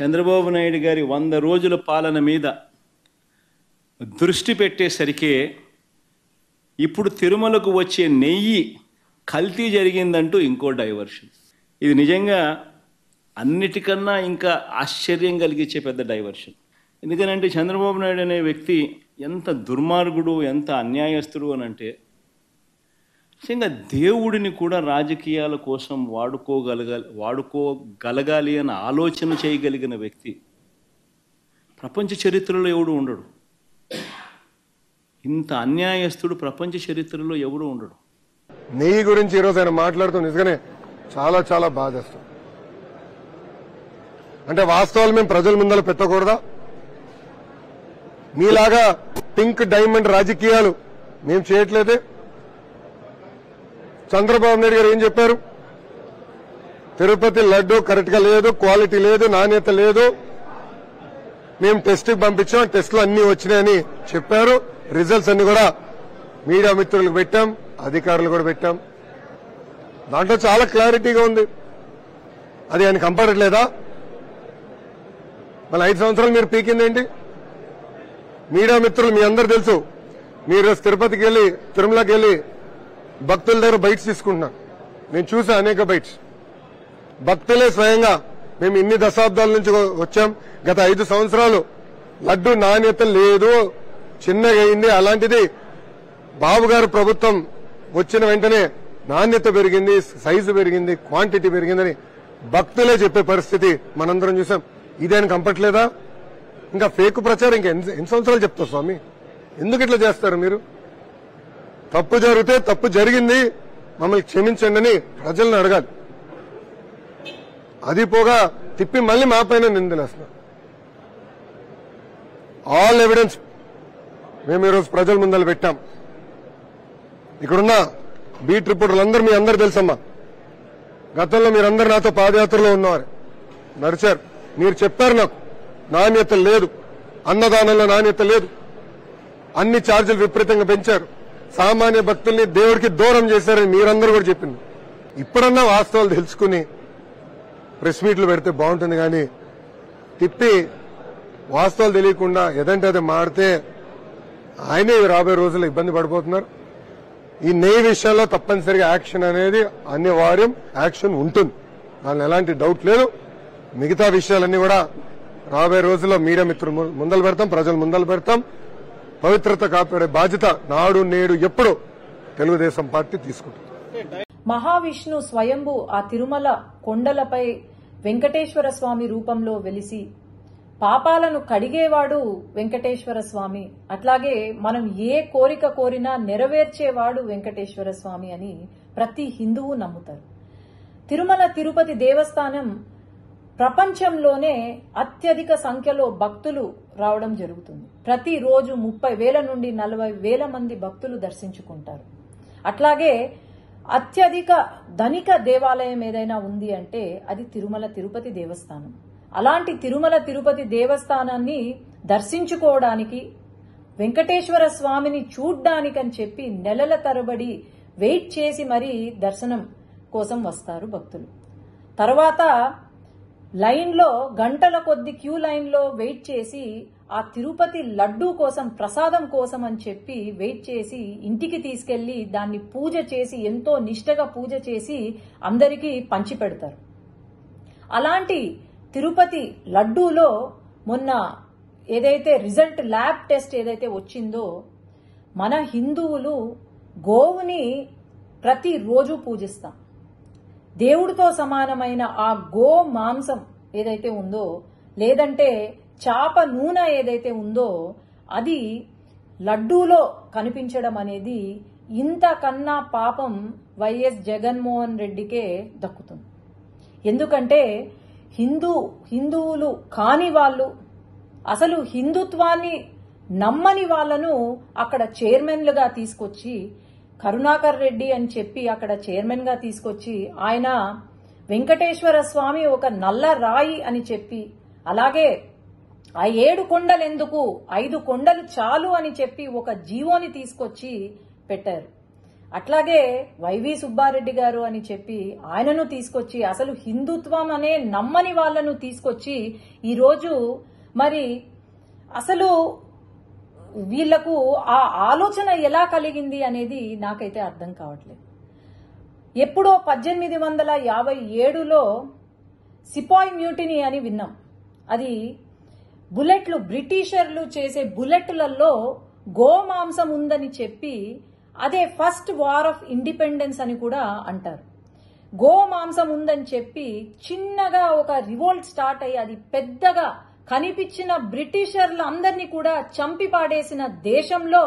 చంద్రబాబు నాయుడు గారి 100 రోజుల పాలన మీద దృష్టి పెట్టేసరికి ఇప్పుడు తిరుమలకు వచ్చే నెయ్యి కల్తీ జరిగిందంటూ ఇంకో డైవర్షన్. ఇది నిజంగా అన్నిటికన్నా ఇంకా ఆశ్చర్యం కలిగించే పెద్ద డైవర్షన్. ఎందుకనంటే చంద్రబాబు నాయుడు అనే వ్యక్తి ఎంత దుర్మార్గుడు, ఎంత అన్యాయస్తుడు అని అంటే, నిజంగా దేవుడిని కూడా రాజకీయాల కోసం వాడుకోగలగాలి అని ఆలోచన చేయగలిగిన వ్యక్తి ప్రపంచ చరిత్రలో ఎవడు ఉండడు. ఇంత అన్యాయస్తుడు ప్రపంచ చరిత్రలో ఎవడు ఉండడు. నెయ్యి గురించి ఈరోజు ఆయన మాట్లాడుతూ నిజంగానే చాలా చాలా బాధేస్తాం. అంటే వాస్తవాలు మేము ప్రజల ముందర పెట్టకూడదా? మీలాగా పింక్ డైమండ్ రాజకీయాలు మేము చేయట్లేదే. చంద్రబాబు నాయుడు గారు ఏం చెప్పారు? తిరుపతి లడ్డు కరెక్ట్ గా లేదు, క్వాలిటీ లేదు, నాణ్యత లేదు, మేము టెస్ట్ పంపించాం, టెస్టులు అన్ని వచ్చినాయని చెప్పారు. రిజల్ట్స్ అన్ని కూడా మీడియా మిత్రులకు పెట్టాం, అధికారులు కూడా పెట్టాం. దాంట్లో చాలా క్లారిటీగా ఉంది. అది ఆయన కంపడట్లేదా? మళ్ళీ 5 సంవత్సరాలు మీరు పీకిందేంటి? మీడియా మిత్రులు మీ అందరు తెలుసు, మీరు తిరుపతికి వెళ్లి తిరుమలకి వెళ్లి భక్తుల దగ్గర బైట్స్ తీసుకుంటున్నారు. నేను చూసా అనేక బైట్స్. భక్తులే స్వయంగా మేము ఇన్ని దశాబ్దాల నుంచి వచ్చాం, గత 5 సంవత్సరాలు లడ్డు నాణ్యత లేదు, చిన్నగా అయింది, అలాంటిది బాబు గారు ప్రభుత్వం వచ్చిన వెంటనే నాణ్యత పెరిగింది, సైజు పెరిగింది, క్వాంటిటీ పెరిగిందని భక్తులే చెప్పే పరిస్థితి మనందరం చూసాం. ఇదేం కంపట్లేదా? ఇంకా ఫేక్ ప్రచారం ఇంకా ఎన్ని సంవత్సరాలు చెప్తారు స్వామి? ఎందుకు ఇట్లా చేస్తారు మీరు? తప్పు జరిగితే తప్పు జరిగింది, మమ్మల్ని క్షమించండి అని ప్రజలను అడగాలి. అది పోగా తిప్పి మళ్ళీ మా పైన నిందలేస్తున్నారు. ఆల్ ఎవిడెన్స్ మేము ఈరోజు ప్రజల ముందర పెట్టాం. ఇక్కడున్న బీట్ రిపోర్టర్లందరూ మీ అందరు తెలుసమ్మా. గతంలో మీరందరూ నాతో పాదయాత్రలో ఉన్నవారు, నడిచారు. మీరు చెప్పారు నాకు నాణ్యత లేదు, అన్నదానంలో నాణ్యత లేదు, అన్ని ఛార్జీలు విపరీతంగా పెంచారు, సామాన్య భక్తుల్ని దేవుడికి దూరం చేశారని మీరందరూ కూడా చెప్పింది. ఇప్పుడన్నా వాస్తవాలు తెలుసుకుని ప్రెస్ మీట్లు పెడితే బాగుంటుంది. కానీ తిప్పి వాస్తవాలు తెలియకుండా ఏదంటే అది మాడితే ఆయనే రాబోయే రోజుల్లో ఇబ్బంది పడిపోతున్నారు. ఈ నెయ్యి విషయంలో తప్పనిసరిగా యాక్షన్ అనేది అనివార్యం, యాక్షన్ ఉంటుంది, దానిలో ఎలాంటి డౌట్ లేదు. మిగతా విషయాలన్నీ కూడా రాబోయే రోజుల్లో మీడియా మిత్రులు ముందలు పెడతాం, ప్రజలు ముందలు పెడతాం. పవిత్రత కాపాడే బాధ్యత నాడు నేడు ఎప్పుడు తెలుగుదేశం పార్టీ తీసుకుంటుంది. మహావిష్ణు స్వయంభు ఆ తిరుమల కొండలపై వెంకటేశ్వర స్వామి రూపంలో వెలిసి పాపాలను కడిగేవాడు వెంకటేశ్వర స్వామి, అట్లాగే మనం ఏ కోరిక కోరినా నెరవేర్చేవాడు వెంకటేశ్వర స్వామి అని ప్రతి హిందువు నమ్ముతారు. తిరుమల తిరుపతి దేవస్థానం ప్రపంచంలోనే అత్యధిక సంఖ్యలో భక్తులు రావడం జరుగుతుంది. ప్రతిరోజు 30,000 నుండి 40,000 మంది భక్తులు దర్శించుకుంటారు. అట్లాగే అత్యధిక ధనిక దేవాలయం ఏదైనా ఉంది అంటే అది తిరుమల తిరుపతి దేవస్థానం. అలాంటి తిరుమల తిరుపతి దేవస్థానాన్ని దర్శించుకోవడానికి, వెంకటేశ్వర స్వామిని చూడ్డానికని చెప్పి నెలల తరబడి వెయిట్ చేసి మరీ దర్శనం కోసం వస్తారు భక్తులు. తర్వాత లైన్లో గంటల కొద్ది క్యూ లైన్లో వెయిట్ చేసి ఆ తిరుపతి లడ్డూ కోసం, ప్రసాదం కోసం అని చెప్పి వెయిట్ చేసి ఇంటికి తీసుకెళ్లి దాన్ని పూజ చేసి, ఎంతో నిష్టగా పూజ చేసి అందరికీ పంచి పెడతారు. అలాంటి తిరుపతి లడ్డూలో మొన్న ఏదైతే రిజల్ట్ ల్యాబ్ టెస్ట్ ఏదైతే వచ్చిందో, మన హిందువులు గోవుని ప్రతిరోజు పూజిస్తాం. దేవుడితో సమానమైన ఆ గో మాంసం ఏదైతే ఉందో, లేదంటే చాప నూనె ఏదైతే ఉందో, అది లడ్డూలో కనిపించడం అనేది ఇంతకన్నా పాపం వైఎస్ జగన్మోహన్ రెడ్డికే దక్కుతుంది. ఎందుకంటే హిందువులు కాని వాళ్ళు, అసలు హిందుత్వాన్ని నమ్మని వాళ్లను అక్కడ చైర్మన్లుగా తీసుకొచ్చి, కరుణాకర్ రెడ్డి అని చెప్పి అక్కడ చైర్మన్ గా తీసుకొచ్చి, ఆయన వెంకటేశ్వర స్వామి ఒక నల్ల రాయి అని చెప్పి, అలాగే ఆ 7 కొండలు ఎందుకు, 5 కొండలు చాలు అని చెప్పి ఒక జీవోని తీసుకొచ్చి పెట్టారు. అట్లాగే వైవి సుబ్బారెడ్డి గారు అని చెప్పి ఆయనను తీసుకొచ్చి అసలు హిందుత్వం అనే నమ్మని వాళ్ళను తీసుకొచ్చి ఈరోజు మరి అసలు వీళ్లకు ఆ ఆలోచన ఎలా కలిగింది అనేది నాకైతే అర్థం కావట్లేదు. ఎప్పుడో 1857లో సిపాయి మ్యూటినీ అని విన్నాం. అది బుల్లెట్లు, బ్రిటిషర్లు చేసే బుల్లెట్లలో గోమాంసం ఉందని చెప్పి అదే ఫస్ట్ వార్ ఆఫ్ ఇండిపెండెన్స్ అని కూడా అంటారు. గోమాంసం ఉందని చెప్పి చిన్నగా ఒక రివోల్ట్ స్టార్ట్ అయ్యి అది పెద్దగా కనిపించిన బ్రిటిషర్లు అందరినీ కూడా చంపి పాడేసిన దేశంలో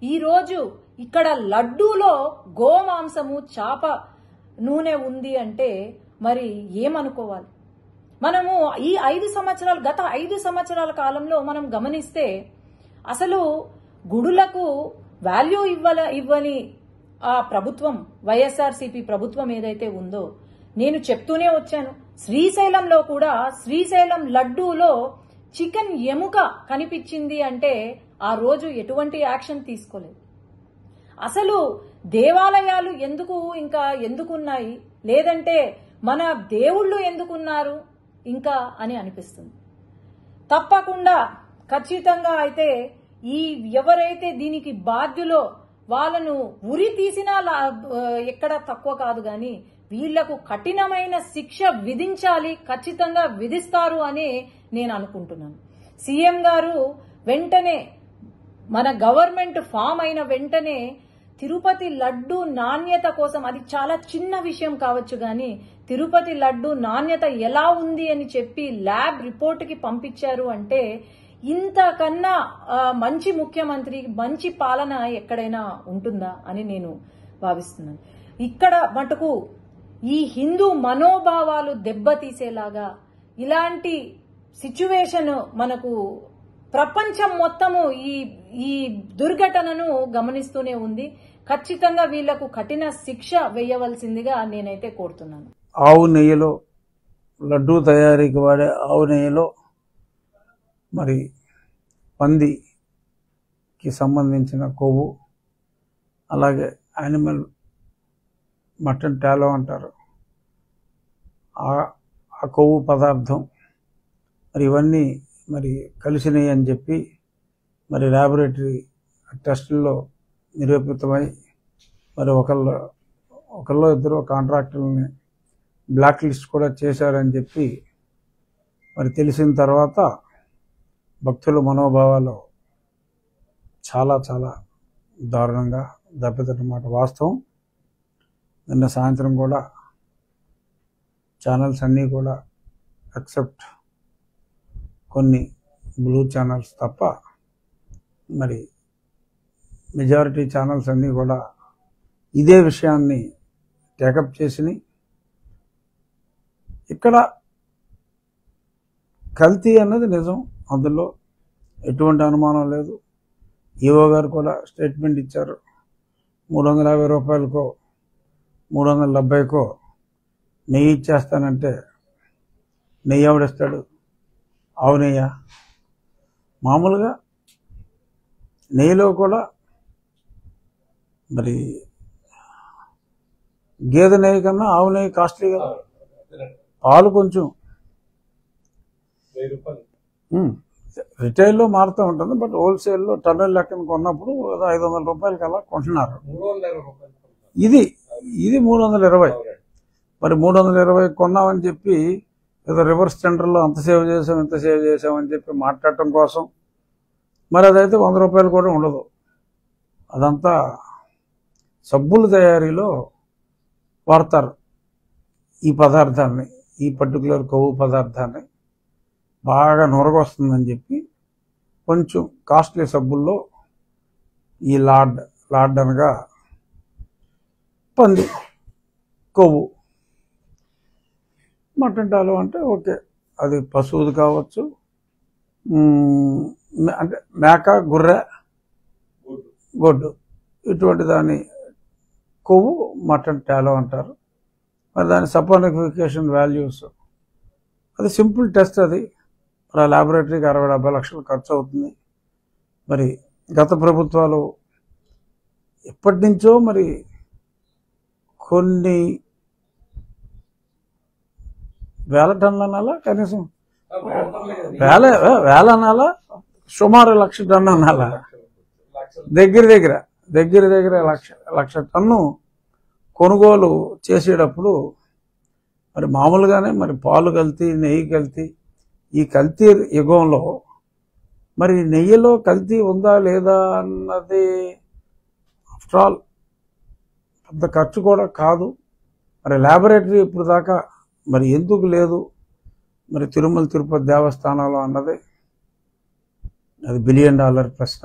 ఈరోజు ఇక్కడ లడ్డూలో గోమాంసము, చాప నూనె ఉంది అంటే మరి ఏమనుకోవాలి? మనము ఈ గత 5 సంవత్సరాల కాలంలో మనం గమనిస్తే అసలు గుడులకు వాల్యూ ఇవ్వని ఆ ప్రభుత్వం, వైఎస్ఆర్సీపీ ప్రభుత్వం ఏదైతే ఉందో, నేను చెప్తూనే వచ్చాను. శ్రీశైలంలో కూడా శ్రీశైలం లడ్డూలో చికెన్ ఎముక కనిపించింది అంటే ఆ రోజు ఎటువంటి యాక్షన్ తీసుకోలేదు. అసలు దేవాలయాలు ఎందుకున్నాయి, లేదంటే మన దేవుళ్ళు ఎందుకున్నారు ఇంకా అని అనిపిస్తుంది. తప్పకుండా ఖచ్చితంగా అయితే ఎవరైతే దీనికి బాధ్యులో వాళ్ళను ఉరి తీసినా ఎక్కడ తక్కువ కాదు, గాని వీళ్లకు కఠినమైన శిక్ష విధించాలి, ఖచ్చితంగా విధిస్తారు అని నేను అనుకుంటున్నాను. సీఎం గారు వెంటనే, మన గవర్నమెంట్ ఫామ్ అయిన వెంటనే తిరుపతి లడ్డు నాణ్యత కోసం, అది చాలా చిన్న విషయం కావచ్చు గాని తిరుపతి లడ్డు నాణ్యత ఎలా ఉంది అని చెప్పి ల్యాబ్ రిపోర్ట్కి పంపించారు అంటే ఇంతకన్నా మంచి ముఖ్యమంత్రి, మంచి పాలన ఎక్కడైనా ఉంటుందా అని నేను భావిస్తున్నాను. ఇక్కడ మటుకు ఈ హిందూ మనోభావాలు దెబ్బతీసేలాగా ఇలాంటి సిచ్యువేషన్ మనకు ప్రపంచం మొత్తము ఈ దుర్ఘటనను గమనిస్తూనే ఉంది. ఖచ్చితంగా వీళ్లకు కఠిన శిక్ష వేయవలసిందిగా నేనైతే కోరుతున్నాను. ఆవు నెయ్యిలో, లడ్డూ తయారీకి వాడే ఆవు నెయ్యిలో మరి పందికి సంబంధించిన కొవ్వు, అలాగే యానిమల్ మటన్ టాలో అంటారు, ఆ కొవ్వు పదార్థం మరి ఇవన్నీ మరి కలిసినాయి అని చెప్పి మరి ల్యాబొరేటరీ టెస్టుల్లో నిరూపితమై మరి ఒకళ్ళు ఇద్దరు కాంట్రాక్టర్లని బ్లాక్ లిస్ట్ కూడా చేశారని చెప్పి మరి తెలిసిన తర్వాత భక్తుల మనోభావాలు చాలా చాలా దారుణంగా దెబ్బతిన్నమాట వాస్తవం. నిన్న సాయంత్రం కూడా ఛానల్స్ అన్నీ కూడా ఎక్సెప్ట్ కొన్ని బ్లూ ఛానల్స్ తప్ప మరి మెజారిటీ ఛానల్స్ అన్నీ కూడా ఇదే విషయాన్ని టేకప్ చేసినాయి. ఇక్కడ కల్తీ అన్నది నిజం, అందులో ఎటువంటి అనుమానం లేదు. ఈఓ గారు కూడా స్టేట్మెంట్ ఇచ్చారు. 350 రూపాయలకో 370కో నెయ్యి ఇచ్చేస్తానంటే నెయ్యి ఎవడిస్తాడు? ఆవు నెయ్య? మామూలుగా నెయ్యిలో కూడా మరి గేదె నెయ్యి కన్నా ఆవు నెయ్యి కాస్ట్లీ కదా. పాలు కొంచెం రిటైల్లో మారుతూ ఉంటుంది, బట్ హోల్సేల్లో టన్నుల లెక్కన కొన్నప్పుడు 500 రూపాయలకి అలా కొంటున్నారు. ఇది 320. మరి 320 కొన్నామని చెప్పి ఏదో రివర్స్ టెండర్లో అంత సేవ్ చేసాం ఇంత సేవ్ చేసామని చెప్పి మాట్లాడటం కోసం మరి అదైతే 100 రూపాయలు కూడా ఉండదు. అదంతా సబ్బుల తయారీలో వాడతారు ఈ పదార్థాన్ని, ఈ పర్టికులర్ కొవ్వు పదార్థాన్ని బాగా నొరగొస్తుందని చెప్పి కొంచెం కాస్ట్లీ సబ్బుల్లో ఈ లార్డ్ అనగా పంది కొవ్వు, మటన్ టాలో అంటే ఓకే, అది పశువుది కావచ్చు, అంటే మేక, గొర్రె, గొడ్డు, ఇటువంటి దాని కొవ్వు మటన్ టాలో అంటారు. మరి దాని సపోనిఫికేషన్ వాల్యూస్, అది సింపుల్ టెస్ట్. అది మరి ఆ ల్యాబొరేటరీకి 60-70 లక్షలు ఖర్చు అవుతుంది. మరి గత ప్రభుత్వాలు ఎప్పటి నుంచో మరి కొన్ని వేల టన్నుల అనాలా కనీసం వేల అనాలా సుమారు 1,00,000 టన్ను అనాలా దగ్గర లక్ష టన్ను కొనుగోలు చేసేటప్పుడు మరి మామూలుగానే మరి పాలు కల్తీ నెయ్యి కల్తీ ఈ కల్తీ యుగంలో మరి నెయ్యిలో కల్తీ ఉందా లేదా అన్నది ఆఫ్టర్ ఆల్ పెద్ద ఖర్చు కూడా కాదు. మరి ల్యాబొరేటరీ ఇప్పుడు దాకా మరి ఎందుకు లేదు మరి తిరుమల తిరుపతి దేవస్థానంలో అన్నది అది $1 బిలియన్ ప్రశ్న.